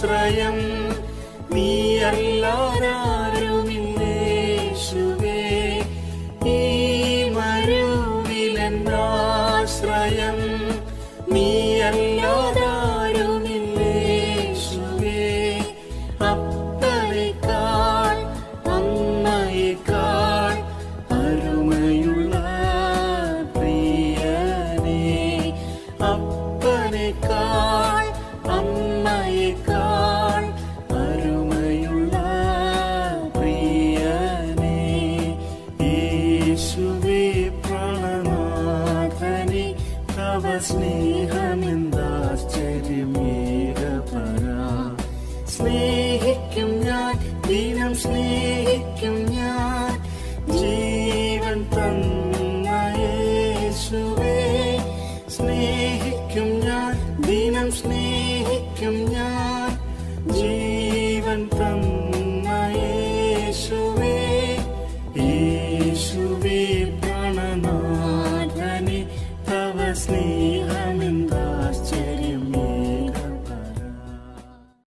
ആശ്രയം നീയല്ലാതാരുമില്ലേശുവേ. ഈ മരുവിലെന്നാശ്രയം നീയല്ലാതാരുമില്ലേശുവേ. അപ്പനേക്കാൾ അമ്മയേക്കാൾ അരുമയുള്ള പ്രിയനേ, അപ്പനേക്കാൾ അമ്മയേക്കാൾ അരുമയുള്ള പ്രിയനേ. യേശുവേ പ്രാണനാഥനേ, തവ സ്നേഹമെന്താശ്ചര്യമേകപരാ. സ്നേഹിക്കും ഞാൻ, ദിനം സ്നേഹിക്കും ഞാൻ, ജീവൻ തന്ന യേശുവേ. സ്നേഹിക്കും ഞാൻ, ദിനം സ്നേഹിക്കും ഞാൻ, ജീവൻ തന്ന യേശുവേ. യേശുവേ പ്രാണനാഥനേ, തവ സ്നേഹ